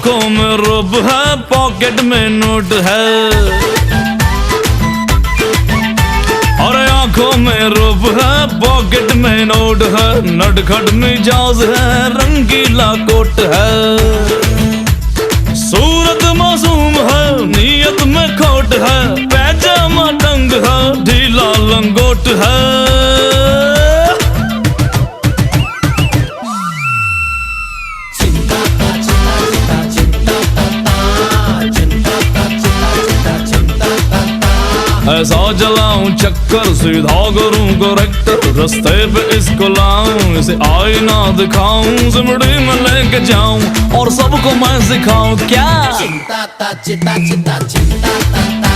आंखों में रूप है, पॉकेट में नोट है। अरे आंखों में रूप है, पॉकेट में नोट है, नटखट मिजाज है, रंगीला कोट है। सूरत मासूम है, नीयत में खोट है, पैजामा टंग है, ढीला लंगोट है। ऐसा जलाऊं चक्कर, सीधा करूं करेक्टर, रास्ते पे इसको लाऊं, इसे आईना दिखाऊं, सिमड़ी में लेके जाऊं और सबको मैं सिखाऊं क्या। चिंता ता चिता चिता चिंता ता